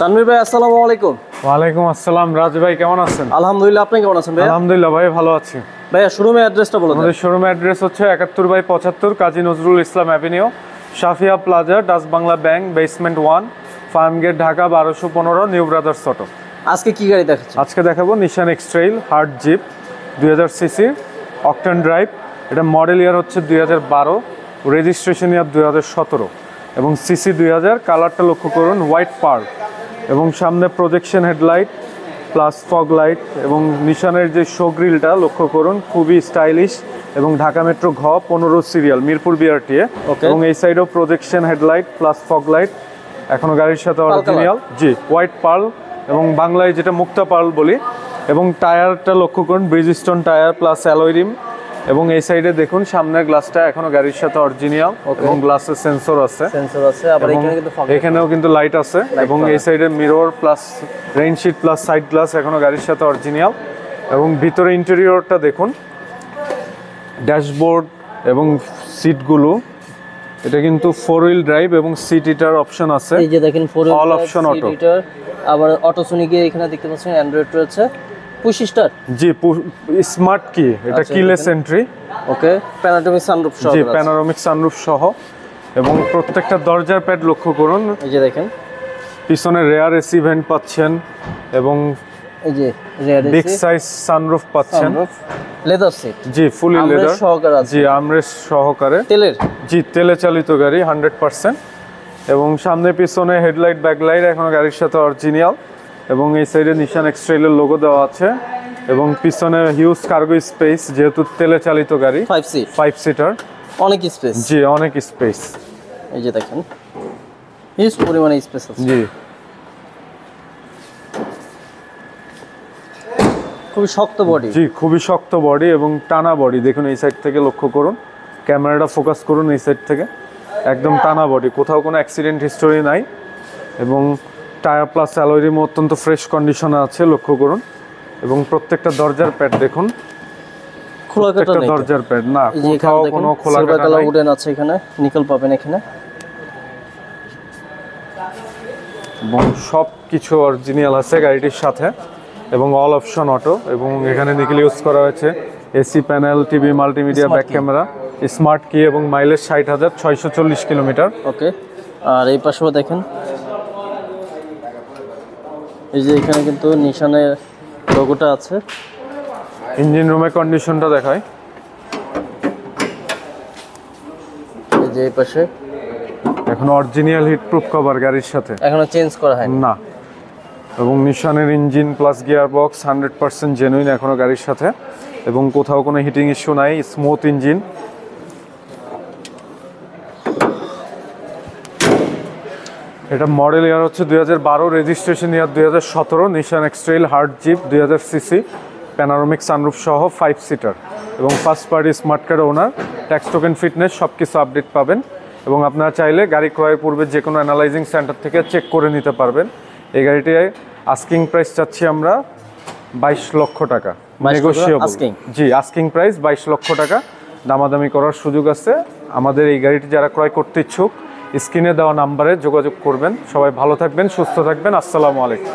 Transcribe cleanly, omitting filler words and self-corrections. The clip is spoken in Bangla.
তানভীর ভাই আসসালামু আলাইকুম। ওয়ালাইকুম আসসালাম। রাজু ভাই কেমন আছেন? আলহামদুলিল্লাহ, আপনি কেমন আছেন ভাই? আলহামদুলিল্লাহ ভাই, ভালো আছি। ভাইয়া শোরুমের অ্যাড্রেসটা বলুন। আমাদের শোরুমের অ্যাড্রেস হচ্ছে 71/75 Kazi Nazrul Islam avenue, Safia plaza, Dutch Bangla bank, basement 1, Farm Gate, Dhaka 1215, New Brothers Auto. আজকে কি গাড়ি দেখাচ্ছেন? আজকে দেখাবো Nissan X Trail hard jeep 2000 CC, octane drive. এটা মডেল ইয়ার হচ্ছে 2012, রেজিস্ট্রেশন ইয়ার 2017 এবং সিসি 2000। কালারটা লক্ষ্য করুন, হোয়াইট পার্ল এবং সামনে projection headlight plus fog light এবং নিশানের যে শো গ্রিলটা লক্ষ্য করুন, খুবই স্টাইলিশ এবং ঢাকা মেট্রো ঘ 15 সিরিয়াল, মিরপুর বিআরটিএ। এবং এই সাইডেও projection headlight plus fog light, এখনো গাড়ির সাথে অরিজিনাল। জি, হোয়াইট পার্ল এবং বাংলায় যেটা মুক্তা পার্ল বলি। এবং টায়ারটা লক্ষ্য করুন, ব্রিজস্টোন টায়ার প্লাস অ্যালয় রিম। এবং এই সাইডে দেখুন সামনের গ্লাসটা এখনো গাড়ির সাথে অরিজিনাল এবং গ্লাসের সেন্সর আছে, আবার এখানে কিন্তু এখানেও কিন্তু লাইট আছে। এবং এই সাইডে mirror plus rain sheet plus side glass এখনো গাড়ির সাথে অরিজিনাল। এবং ভিতরে ইন্টেরিয়রটা দেখুন, ড্যাশবোর্ড এবং সিটগুলো, এটা কিন্তু 4 হুইল ড্রাইভ এবং সিট হিটার অপশন আছে। এই যে দেখেন 4 হুইল অল অপশন অটো। আবার অটোসোনিকে এখানে দেখতে পাচ্ছেন অ্যান্ড্রয়েড রয়েছে, পুশ স্টার্ট। জি, স্মার্ট কি, এটা কিলেস এন্ট্রি। ওকে, প্যানোরামিক সানরুফ সহ। জি, প্যানোরামিক সানরুফ সহ। এবং প্রত্যেকটা দরজার প্যাড লক্ষ্য করুন, এই যে দেখেন পিছনে রেয়ার এসি ভেন্ট পাচ্ছেন এবং এই যে rear AC big size sunroof পাচ্ছেন। Leather seat. জি, ফুলি লেদার সহকারে আছে। জি, আমরেস্ট সহকারে। তেলের? জি, তেলে চালিত গাড়ি 100%। এবং সামনে পিছনে হেডলাইট ব্যাকলাইট এখনো গাড়ির সাথে অরিজিনাল। এবং এই সাইডে নিশান এক্সট্রেইলের লোগো দেওয়া আছে। এবং পিছনে হিউজ কার্গো স্পেস, যেহেতু তেলে চালিত গাড়ি। 5 সিটার, অনেক স্পেস। জি, অনেক স্পেস। এই যে দেখেন হিউজ পরিমাণে স্পেস আছে। জি, খুবই শক্ত বডি। জি, খুবই শক্ত বডি এবং টানা বডি। দেখুন এই সাইড থেকে লক্ষ্য করুন, ক্যামেরাটা ফোকাস করুন এই সাইড থেকে, একদম টানা বডি, কোথাও কোনো অ্যাক্সিডেন্ট হিস্টোরি নাই। এবং টায়ার প্লাস অ্যালয় রিম অত্যন্ত ফ্রেশ কন্ডিশনে আছে, লক্ষ্য করুন। এবং প্রত্যেকটা দরজার প্যাড দেখুন, খোলা কাটা নাই, দরজার প্যাড না, কোথাও কোনো খোলা কাটা নাই। উডেন আছে, এখানে নিকেল পাবেন এখানে। এবং সব কিছু অরিজিনাল আছে গাড়িটির সাথে। এবং অল অপশন অটো। এবং এখানে নিকেল ইউজ করা হয়েছে, AC panel, TV, multimedia, back camera, smart কি এবং মাইলেজ 60,640 কিলোমিটার। ওকে, আর এই পাশেও দেখেন, এই যে এখানে কিন্তু নিশানের লোগোটা আছে। ইঞ্জিন রুমের কন্ডিশনটা দেখায়, এই যে এই পাশে এখন অরিজিনাল হিট প্রুফ কভার গাড়ির সাথে, এখনো চেঞ্জ করা হয়নি না। এবং নিশানের engine plus gear box 100% genuine এখনো গাড়ির সাথে। এবং কোথাও কোনো হিটিং ইস্যু নাই, স্মুথ ইঞ্জিন। এটা মডেল ইয়ার হচ্ছে 2012, registration year 2017, Nissan X Trail hard jeep 2000 CC, panoramic sunroof সহ 5 সিটার। এবং first party smart card owner, tax token, fitness সব কিছু আপডেট পাবেন। এবং আপনারা চাইলে গাড়ি ক্রয়ের পূর্বে যে কোনো অ্যানালাইজিং সেন্টার থেকে চেক করে নিতে পারবেন। এই গাড়িটির আস্কিং প্রাইস চাচ্ছি আমরা 22 লক্ষ টাকা, নেগোশিয়েবল। জি, আস্কিং প্রাইস 22 লক্ষ টাকা, দামাদামি করার সুযোগ আছে। আমাদের এই গাড়িটি যারা ক্রয় করতে ইচ্ছুক, স্ক্রিনে দেওয়া নাম্বারে যোগাযোগ করবেন। সবাই ভালো থাকবেন, সুস্থ থাকবেন। আসসালামু আলাইকুম।